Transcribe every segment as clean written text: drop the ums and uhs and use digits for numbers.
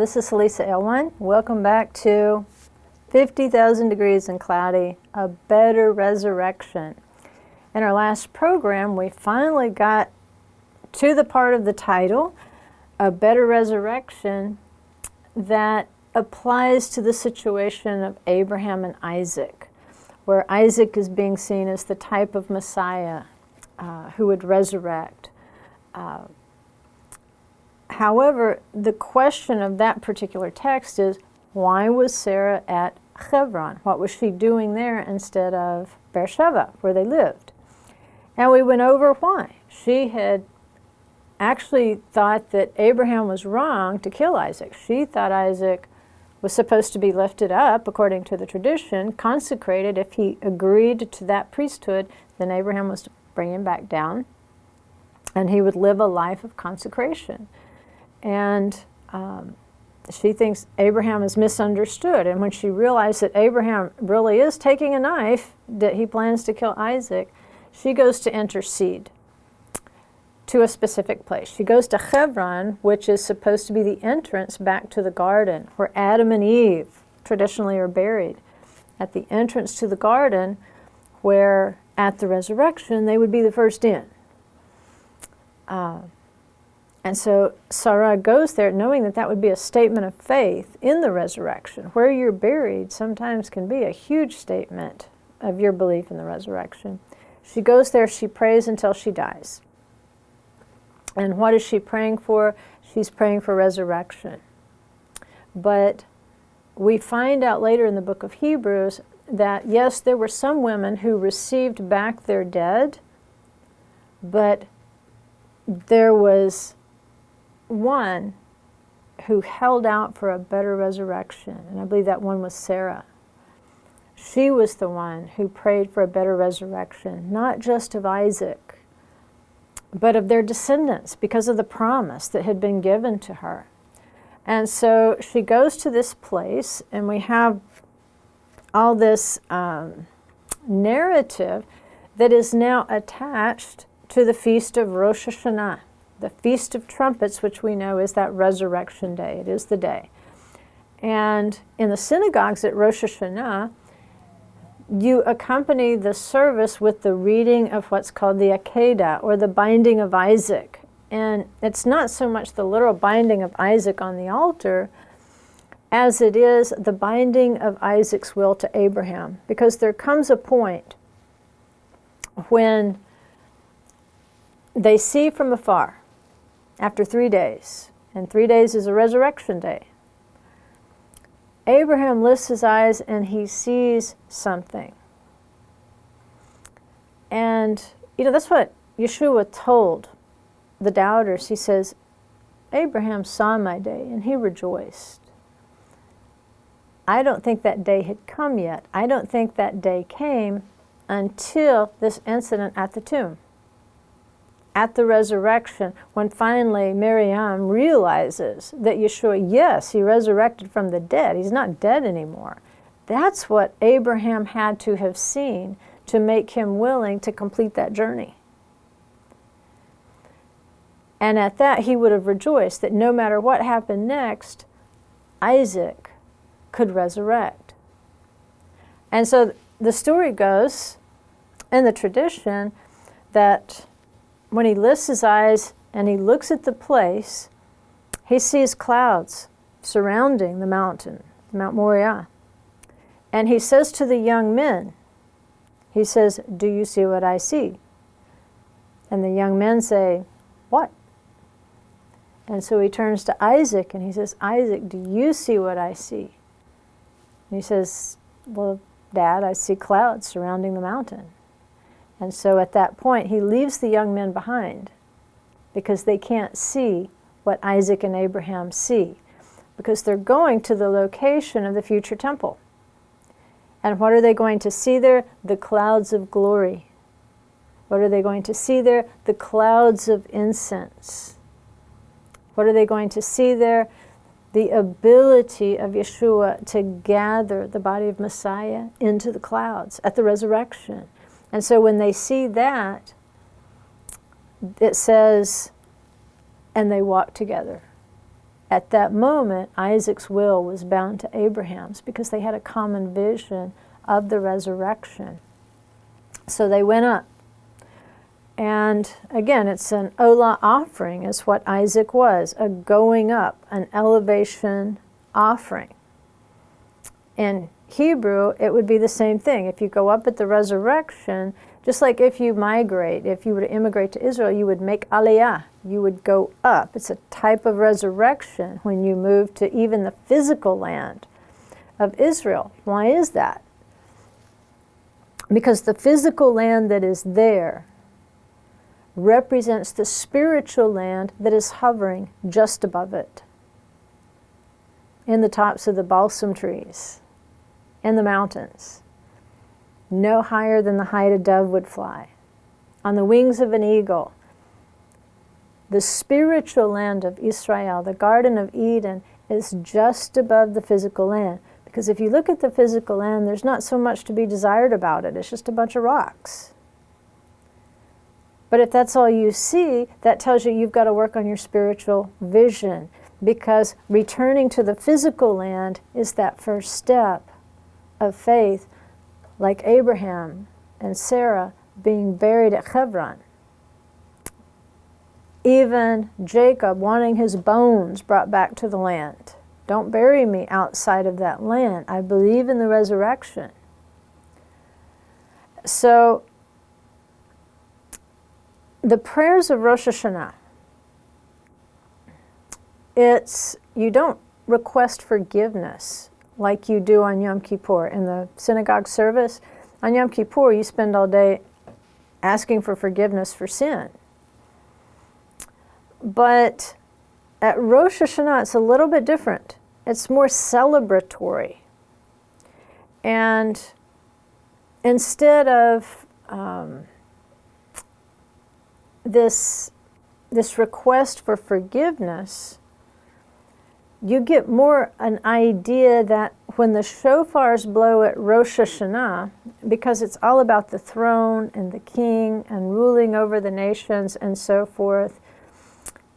this is Hollisa Alewine. Welcome back to 50,000 Degrees and Cloudy, A Better Resurrection. In our last program, we finally got to the part of the title, A Better Resurrection, that applies to the situation of Abraham and Isaac, where Isaac is being seen as the type of Messiah who would resurrect. However, the question of that particular text is, why was Sarah at Hebron? What was she doing there instead of Beersheba, where they lived? And we went over why. She had actually thought that Abraham was wrong to kill Isaac. She thought Isaac was supposed to be lifted up, according to the tradition, consecrated. If he agreed to that priesthood, then Abraham was to bring him back down, and he would live a life of consecration. And she thinks Abraham is misunderstood. And when she realized that Abraham really is taking a knife, that he plans to kill Isaac, she goes to intercede to a specific place. She goes to Hebron, which is supposed to be the entrance back to the garden, where Adam and Eve traditionally are buried. At the entrance to the garden, where at the resurrection they would be the first in. And so Sarah goes there knowing that that would be a statement of faith in the resurrection. Where you're buried sometimes can be a huge statement of your belief in the resurrection. She goes there, she prays until she dies. And what is she praying for? She's praying for resurrection. But we find out later in the book of Hebrews that, yes, there were some women who received back their dead, but there was one who held out for a better resurrection, and I believe that one was Sarah. She was the one who prayed for a better resurrection, not just of Isaac, but of their descendants, because of the promise that had been given to her. And so she goes to this place, and we have all this narrative that is now attached to the feast of Rosh Hashanah, the Feast of Trumpets, which we know is that resurrection day. It is the day. And in the synagogues at Rosh Hashanah, you accompany the service with the reading of what's called the Akedah, or the binding of Isaac. And it's not so much the literal binding of Isaac on the altar as it is the binding of Isaac's will to Abraham. Because there comes a point when they see from afar, after 3 days, and 3 days is a resurrection day, Abraham lifts his eyes and he sees something. And, that's what Yeshua told the doubters. He says, Abraham saw my day and he rejoiced. I don't think that day had come yet. I don't think that day came until this incident at the tomb. At the resurrection, when finally Miriam realizes that Yeshua, yes, he resurrected from the dead. He's not dead anymore. That's what Abraham had to have seen to make him willing to complete that journey. And at that, he would have rejoiced that no matter what happened next, Isaac could resurrect. And so the story goes, in the tradition, that when he lifts his eyes and he looks at the place, he sees clouds surrounding the mountain, Mount Moriah. And he says to the young men, he says, do you see what I see? And the young men say, what? And so he turns to Isaac and he says, Isaac, do you see what I see? And he says, well, Dad, I see clouds surrounding the mountain. And so at that point, he leaves the young men behind because they can't see what Isaac and Abraham see, because they're going to the location of the future temple. And what are they going to see there? The clouds of glory. What are they going to see there? The clouds of incense. What are they going to see there? The ability of Yeshua to gather the body of Messiah into the clouds at the resurrection. And so when they see that, it says, and they walked together at that moment, Isaac's will was bound to Abraham's because they had a common vision of the resurrection. So they went up. And again, it's an olah offering, is what Isaac was, a going up, an elevation offering. In Hebrew, it would be the same thing. If you go up at the resurrection, just like if you migrate, if you were to immigrate to Israel, you would make aliyah. You would go up. It's a type of resurrection when you move to even the physical land of Israel. Why is that? Because the physical land that is there represents the spiritual land that is hovering just above it, in the tops of the balsam trees, in the mountains, no higher than the height a dove would fly, on the wings of an eagle. The spiritual land of Israel, the Garden of Eden, is just above the physical land. Because if you look at the physical land, there's not so much to be desired about it. It's just a bunch of rocks. But if that's all you see, that tells you you've got to work on your spiritual vision, because returning to the physical land is that first step of faith, like Abraham and Sarah being buried at Hebron. Even Jacob wanting his bones brought back to the land. Don't bury me outside of that land. I believe in the resurrection. So, the prayers of Rosh Hashanah, you don't request forgiveness like you do on Yom Kippur. In the synagogue service, on Yom Kippur, you spend all day asking for forgiveness for sin. But at Rosh Hashanah, it's a little bit different. It's more celebratory. And instead of this request for forgiveness, you get more an idea that when the shofars blow at Rosh Hashanah, because it's all about the throne and the king and ruling over the nations and so forth,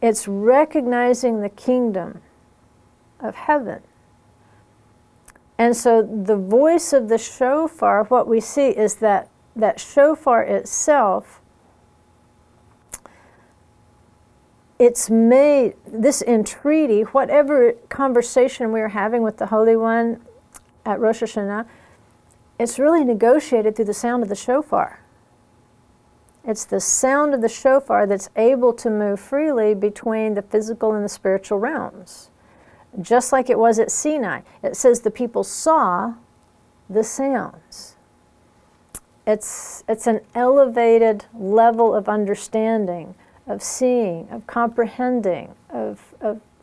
it's recognizing the kingdom of heaven. And so the voice of the shofar, what we see is that shofar itself, it's made, this entreaty, whatever conversation we are having with the Holy One at Rosh Hashanah, it's really negotiated through the sound of the shofar. It's the sound of the shofar that's able to move freely between the physical and the spiritual realms. Just like it was at Sinai. It says the people saw the sounds. It's an elevated level of understanding, of seeing, of comprehending, of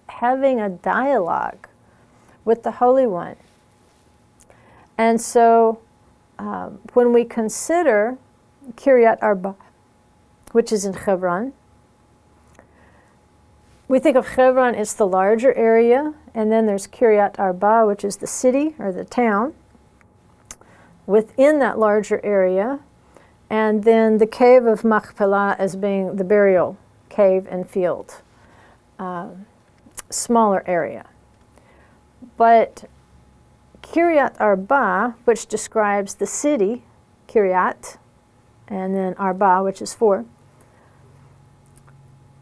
having a dialogue with the Holy One. And so when we consider Kiryat Arba, which is in Hebron, we think of Hebron, it's the larger area, and then there's Kiryat Arba, which is the city or the town within that larger area, and then the cave of Machpelah as being the burial cave and field, smaller area. But Kiryat Arba, which describes the city, Kiryat, and then Arba, which is 4,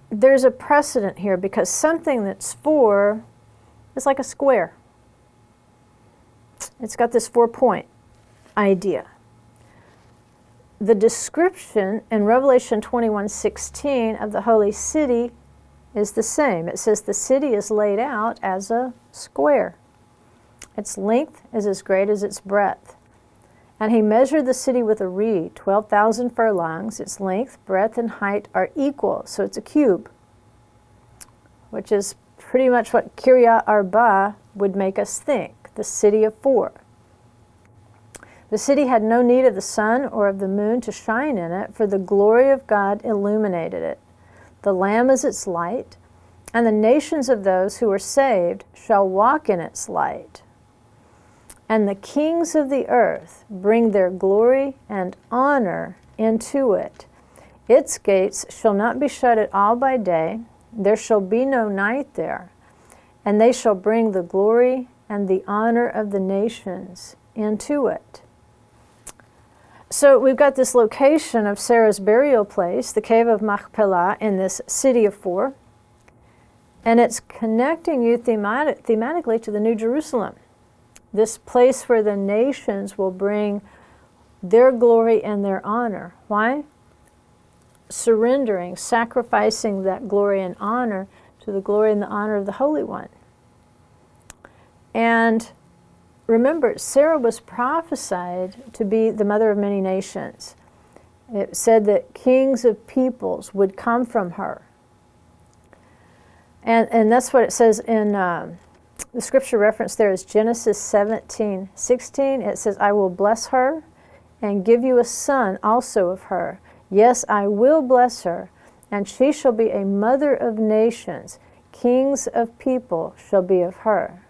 there's a precedent here because something that's 4 is like a square. It's got this 4-point idea. The description in Revelation 21:16 of the holy city is the same. It says the city is laid out as a square. Its length is as great as its breadth. And he measured the city with a reed, 12,000 furlongs. Its length, breadth, and height are equal, so it's a cube, which is pretty much what Kiryat Arba would make us think, the city of 4. The city had no need of the sun or of the moon to shine in it, for the glory of God illuminated it. The Lamb is its light, and the nations of those who are saved shall walk in its light. And the kings of the earth bring their glory and honor into it. Its gates shall not be shut at all by day, there shall be no night there. and they shall bring the glory and the honor of the nations into it. So we've got this location of Sarah's burial place, the cave of Machpelah, in this city of 4. And it's connecting you thematically to the New Jerusalem, this place where the nations will bring their glory and their honor. Why? Surrendering, sacrificing that glory and honor to the glory and the honor of the Holy One. And remember, Sarah was prophesied to be the mother of many nations. It said that kings of peoples would come from her. And that's what it says in the scripture reference there is Genesis 17:16. It says, I will bless her and give you a son also of her. Yes, I will bless her, and she shall be a mother of nations. Kings of people shall be of her.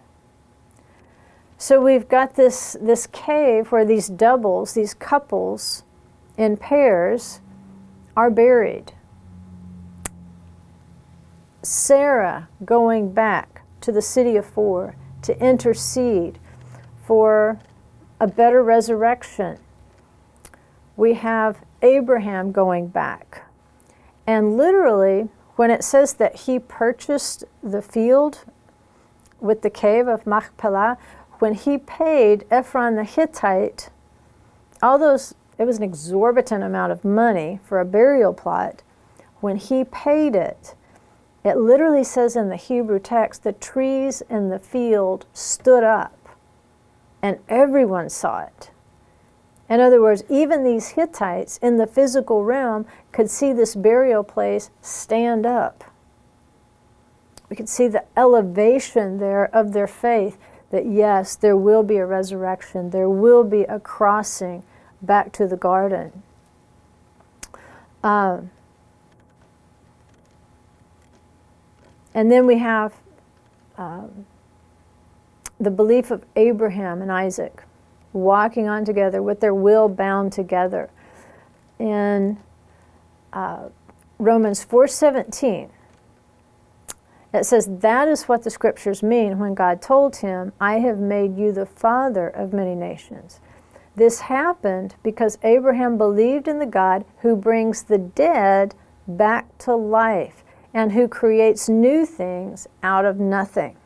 So we've got this cave where these doubles, these couples in pairs are buried. Sarah going back to the city of 4 to intercede for a better resurrection. We have Abraham going back. And literally, when it says that he purchased the field with the cave of Machpelah, when he paid Ephron the Hittite, it was an exorbitant amount of money for a burial plot. When he paid it, it literally says in the Hebrew text, the trees in the field stood up, and everyone saw it. In other words, even these Hittites in the physical realm could see this burial place stand up. We could see the elevation there of their faith, that yes, there will be a resurrection, there will be a crossing back to the garden. And then we have the belief of Abraham and Isaac walking on together with their will bound together. In Romans 4:17, it says, that is what the scriptures mean when God told him, I have made you the father of many nations. This happened because Abraham believed in the God who brings the dead back to life and who creates new things out of nothing.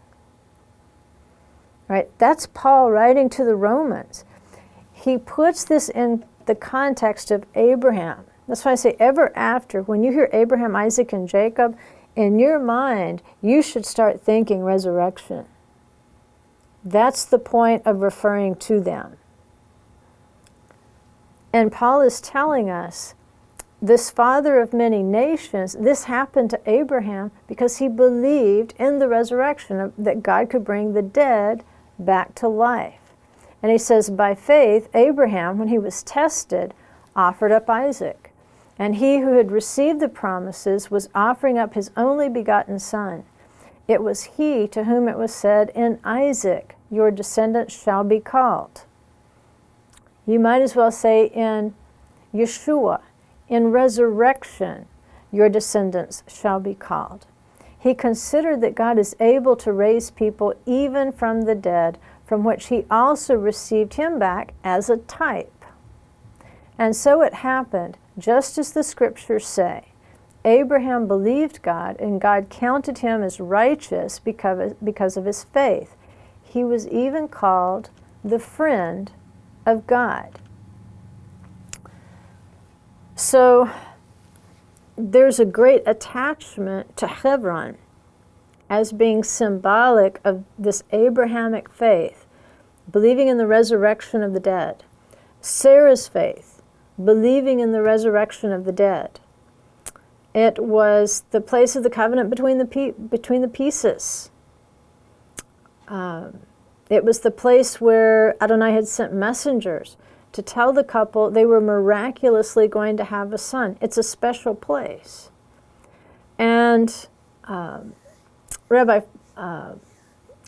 Right? That's Paul writing to the Romans. He puts this in the context of Abraham. That's why I say ever after, when you hear Abraham, Isaac, and Jacob, in your mind, you should start thinking resurrection. That's the point of referring to them. And Paul is telling us, this father of many nations, this happened to Abraham because he believed in the resurrection, that God could bring the dead back to life. And he says, by faith, Abraham, when he was tested, offered up Isaac. And he who had received the promises was offering up his only begotten son. It was he to whom it was said, in Isaac your descendants shall be called. You might as well say in Yeshua, in resurrection, your descendants shall be called. He considered that God is able to raise people even from the dead, from which he also received him back as a type. And so it happened, just as the scriptures say. Abraham believed God, and God counted him as righteous because of his faith. He was even called the friend of God. So there's a great attachment to Hebron as being symbolic of this Abrahamic faith, believing in the resurrection of the dead. Sarah's faith, believing in the resurrection of the dead. It was the place of the covenant between the pieces. It was the place where Adonai had sent messengers to tell the couple they were miraculously going to have a son. It's a special place. And Rabbi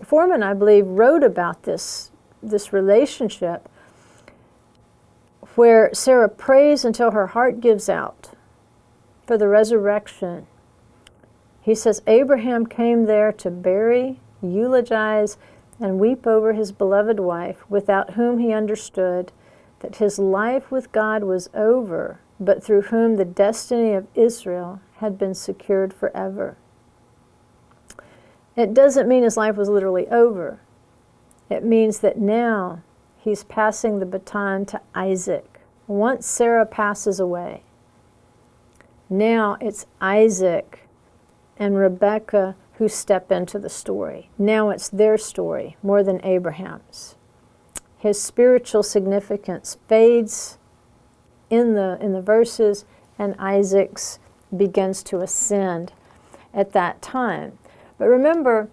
Foreman, I believe, wrote about this relationship where Sarah prays until her heart gives out for the resurrection. He says, Abraham came there to bury eulogize and weep over his beloved wife, without whom he understood that his life with God was over, but through whom the destiny of Israel had been secured forever. It doesn't mean his life was literally over. It means that now he's passing the baton to Isaac. Once Sarah passes away, now it's Isaac and Rebekah who step into the story. Now it's their story more than Abraham's. His spiritual significance fades in the verses, and Isaac's begins to ascend at that time. But remember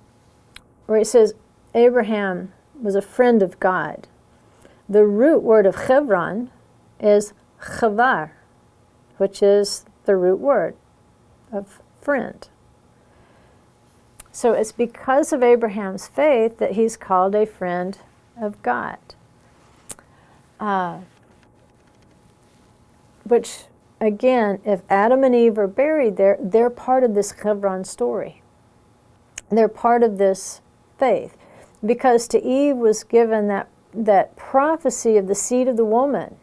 where it says Abraham was a friend of God. The root word of Hebron is chavar, which is the root word of friend. So it's because of Abraham's faith that he's called a friend of God. Which, again, if Adam and Eve are buried there, they're part of this Hebron story. They're part of this faith. Because to Eve was given that prophecy of the seed of the woman.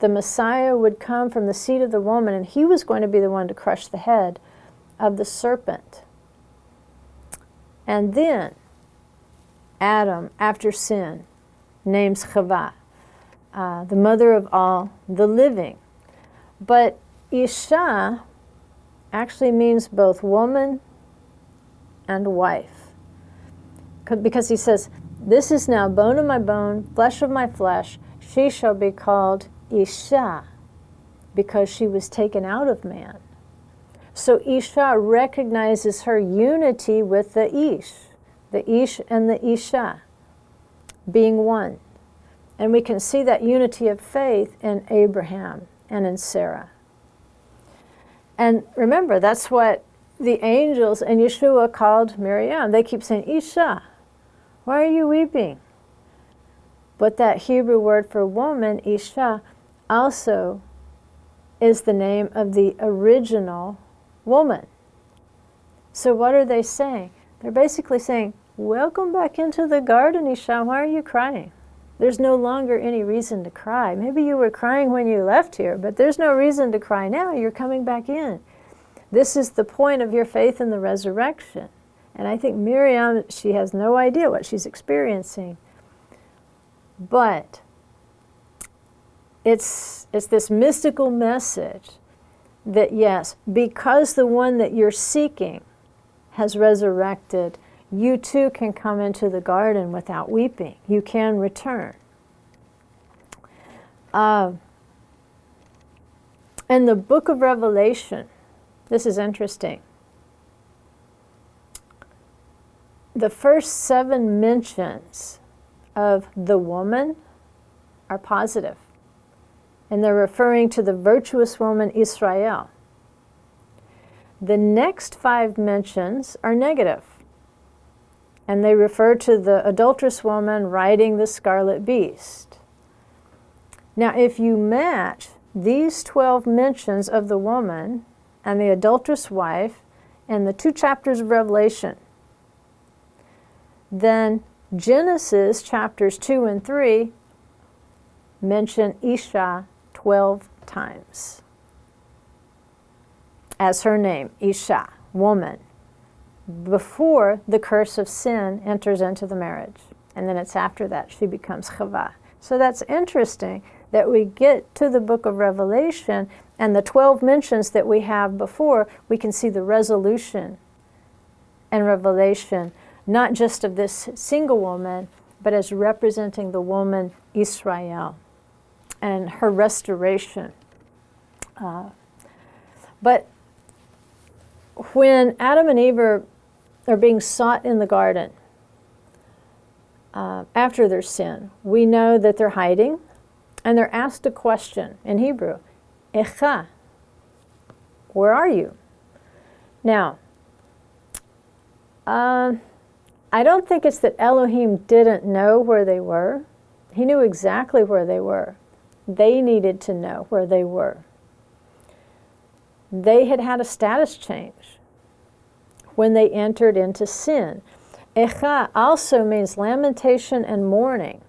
The Messiah would come from the seed of the woman, and he was going to be the one to crush the head of the serpent. And then Adam, after sin, names Chava, the mother of all the living. But Isha actually means both woman and wife. Because he says, this is now bone of my bone, flesh of my flesh. She shall be called Isha, because she was taken out of man. So Isha recognizes her unity with the Ish and the Isha being one. And we can see that unity of faith in Abraham and in Sarah. And remember, that's what the angels and Yeshua called Miriam. They keep saying, Isha, why are you weeping? But that Hebrew word for woman, Isha, also is the name of the original woman. So what are they saying? They're basically saying, welcome back into the garden, Isha. Why are you crying? There's no longer any reason to cry. Maybe you were crying when you left here, but there's no reason to cry now. You're coming back in. This is the point of your faith in the resurrection. And I think Miriam, she has no idea what she's experiencing. But it's this mystical message that yes, because the one that you're seeking has resurrected, you too can come into the garden without weeping. You can return. In the book of Revelation, this is interesting. The first 7 mentions of the woman are positive. And they're referring to the virtuous woman Israel. The next 5 mentions are negative. And they refer to the adulterous woman riding the scarlet beast. Now, if you match these 12 mentions of the woman and the adulterous wife in the 2 chapters of Revelation, then Genesis chapters 2 and 3 mention Isha 12 times as her name, Isha, woman, before the curse of sin enters into the marriage. And then it's after that she becomes Chava. So that's interesting that we get to the book of Revelation and the 12 mentions that we have before, we can see the resolution and revelation, not just of this single woman, but as representing the woman Israel and her restoration. But when Adam and Eve are being sought in the garden after their sin, we know that they're hiding, and they're asked a question in Hebrew, Echa, where are you? Now, I don't think it's that Elohim didn't know where they were. He knew exactly where they were. They needed to know where they were. They had had a status change when they entered into sin. Echa also means lamentation and mourning.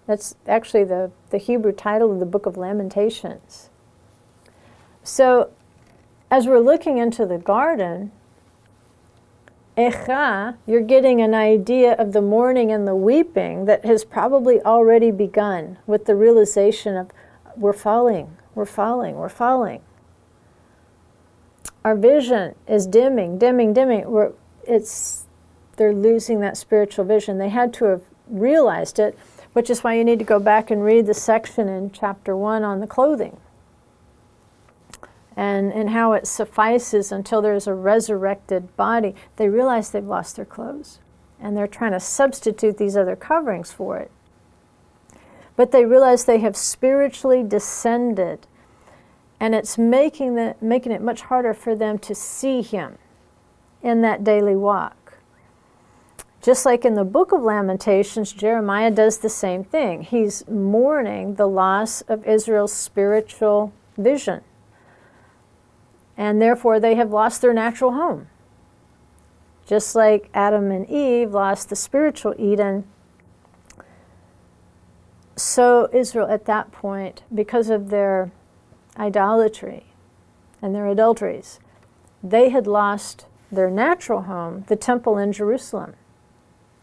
That's actually the Hebrew title of the book of Lamentations. So, as we're looking into the garden, Echa, you're getting an idea of the mourning and the weeping that has probably already begun with the realization of we're falling, we're falling, we're falling. Our vision is dimming. They're losing that spiritual vision. They had to have realized it, which is why you need to go back and read the section in chapter 1 on the clothing. And how it suffices until there's a resurrected body. They realize they've lost their clothes, and they're trying to substitute these other coverings for it. But they realize they have spiritually descended, and it's making it much harder for them to see Him in that daily walk. Just like in the book of Lamentations, Jeremiah does the same thing. He's mourning the loss of Israel's spiritual vision. And therefore they have lost their natural home. Just like Adam and Eve lost the spiritual Eden, so Israel at that point, because of their idolatry and their adulteries, they had lost their natural home, the temple in Jerusalem.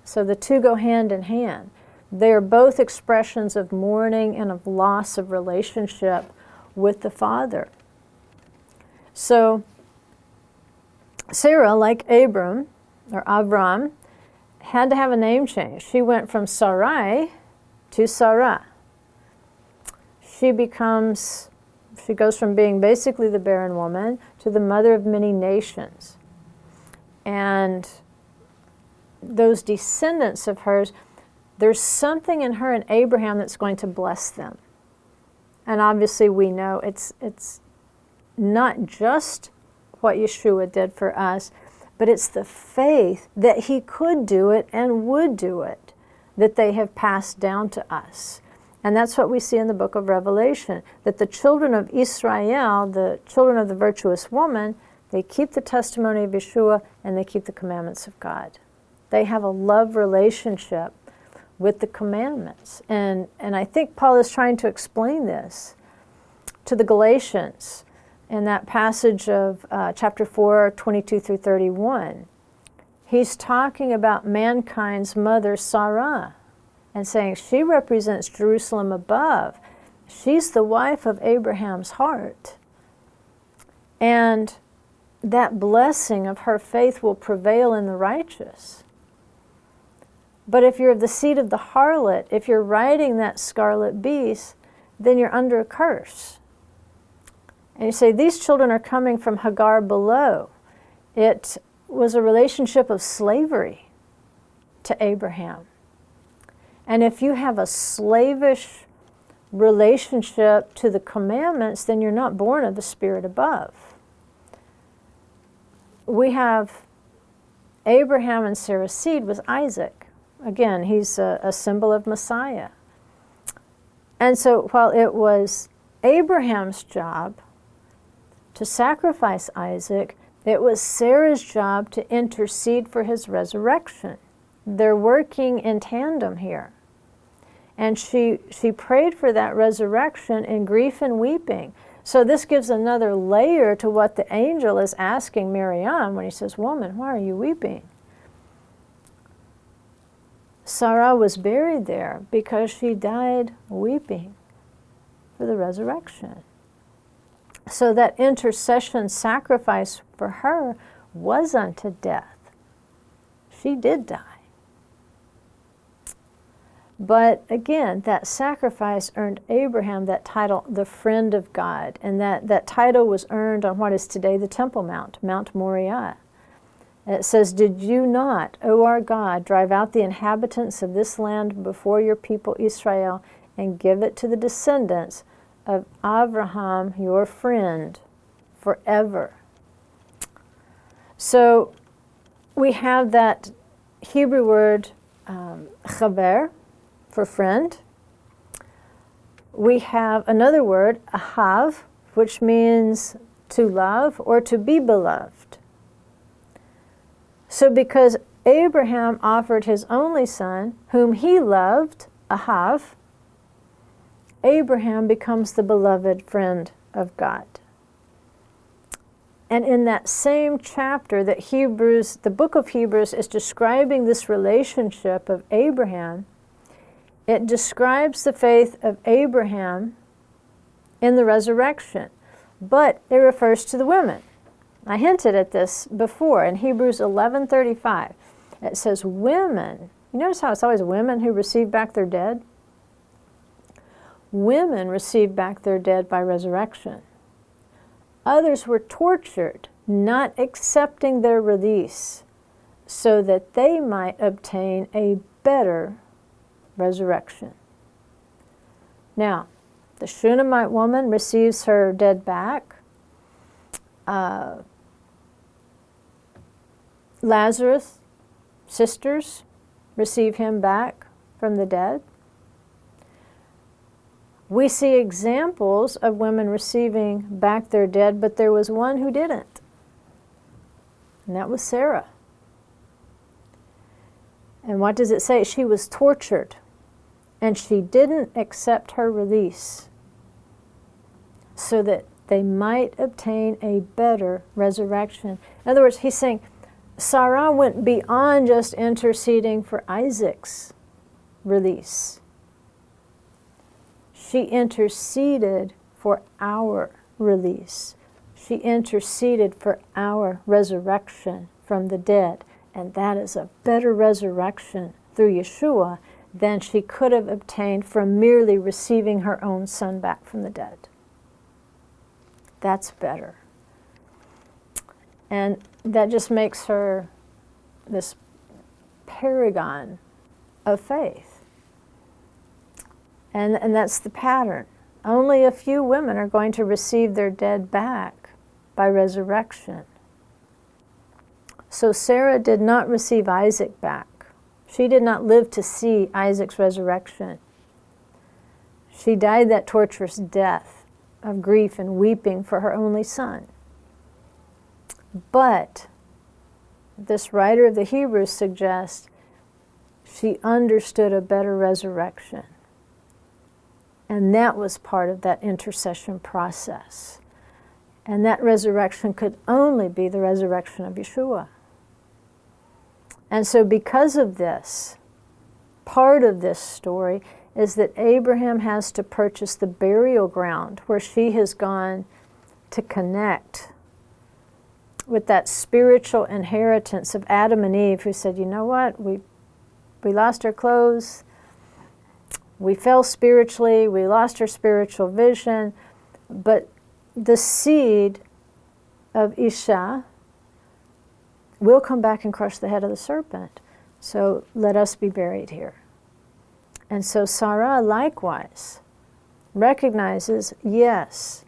So the two go hand in hand. They are both expressions of mourning and of loss of relationship with the Father. So Sarah, like Abram, or Avram, had to have a name change. She went from Sarai to Sarah. She goes from being basically the barren woman to the mother of many nations. And those descendants of hers, there's something in her and Abraham that's going to bless them. And obviously we know it's not just what Yeshua did for us, but it's the faith that He could do it and would do it that they have passed down to us. And that's what we see in the book of Revelation, that the children of Israel, the children of the virtuous woman, they keep the testimony of Yeshua and they keep the commandments of God. They have a love relationship with the commandments. And I think Paul is trying to explain this to the Galatians in that passage of chapter 4, 22 through 31. He's talking about mankind's mother, Sarah, and saying she represents Jerusalem above. She's the wife of Abraham's heart. And that blessing of her faith will prevail in the righteous. But if you're of the seed of the harlot, if you're riding that scarlet beast, then you're under a curse. And you say, these children are coming from Hagar below. It was a relationship of slavery to Abraham. And if you have a slavish relationship to the commandments, then you're not born of the Spirit above. We have Abraham and Sarah's seed was Isaac. Again, he's a symbol of Messiah. And so while it was Abraham's job to sacrifice Isaac, it was Sarah's job to intercede for his resurrection. They're working in tandem here. And she prayed for that resurrection in grief and weeping. So this gives another layer to what the angel is asking Miriam when he says, "Woman, why are you weeping?" Sarah was buried there because she died weeping for the resurrection. So that intercession sacrifice for her was unto death. She did die. But again, that sacrifice earned Abraham that title, the friend of God. And that title was earned on what is today the Temple Mount, Mount Moriah. It says, "Did you not, O our God, drive out the inhabitants of this land before your people Israel and give it to the descendants of Abraham, your friend, forever?" So we have that Hebrew word chaver, for friend. We have another word, ahav, which means to love or to be beloved. So because Abraham offered his only son, whom he loved, Ahav. Abraham becomes the beloved friend of God. And in that same chapter that the book of Hebrews is describing this relationship of Abraham, it describes the faith of Abraham in the resurrection, but it refers to the women. I hinted at this before in Hebrews 11:35. It says women. You notice how it's always women who receive back their dead? Women receive back their dead by resurrection. Others were tortured, not accepting their release, so that they might obtain a better resurrection. Now, the Shunammite woman receives her dead back. Lazarus' sisters receive him back from the dead. We see examples of women receiving back their dead, but there was one who didn't, and that was Sarah. And what does it say? She was tortured, and she didn't accept her release so that they might obtain a better resurrection. In other words, he's saying Sarah went beyond just interceding for Isaac's release. She interceded for our release. She interceded for our resurrection from the dead. And that is a better resurrection through Yeshua than she could have obtained from merely receiving her own son back from the dead. That's better. And that just makes her this paragon of faith. And that's the pattern. Only a few women are going to receive their dead back by resurrection. So Sarah did not receive Isaac back. She did not live to see Isaac's resurrection. She died that torturous death of grief and weeping for her only son. But this writer of the Hebrews suggests she understood a better resurrection. And that was part of that intercession process. And that resurrection could only be the resurrection of Yeshua. And so because of this, part of this story is that Abraham has to purchase the burial ground where she has gone to connect with that spiritual inheritance of Adam and Eve, who said, you know what, we lost our clothes, we fell spiritually, we lost our spiritual vision, but the seed of Isha will come back and crush the head of the serpent. So let us be buried here. And so Sarah likewise recognizes, yes,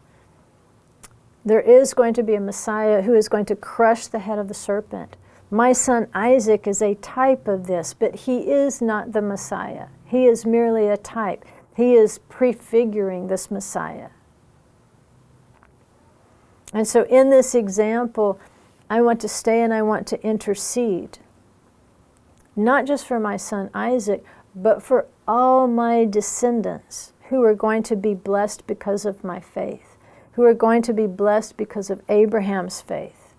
there is going to be a Messiah who is going to crush the head of the serpent. My son Isaac is a type of this, but he is not the Messiah. He is merely a type. He is prefiguring this Messiah. And so in this example, I want to stay and I want to intercede, not just for my son Isaac, but for all my descendants who are going to be blessed because of my faith, who are going to be blessed because of Abraham's faith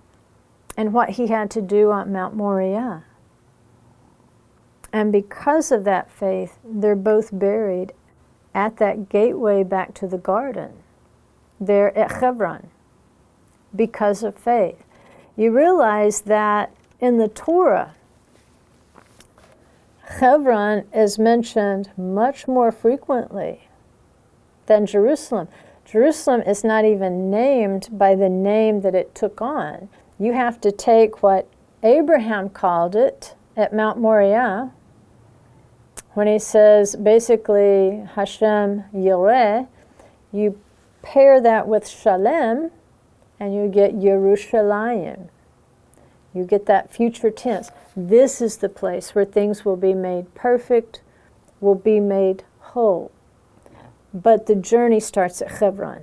and what he had to do on Mount Moriah. And because of that faith, they're both buried at that gateway back to the garden, there at Hebron, because of faith. You realize that in the Torah, Hebron is mentioned much more frequently than Jerusalem. Jerusalem is not even named by the name that it took on. You have to take what Abraham called it at Mount Moriah, when he says basically Hashem Yireh, you pair that with Shalem, and you get Yerushalayim. You get that future tense. This is the place where things will be made perfect, will be made whole. But the journey starts at Hebron.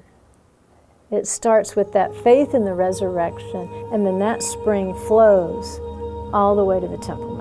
It starts with that faith in the resurrection, and then that spring flows all the way to the temple.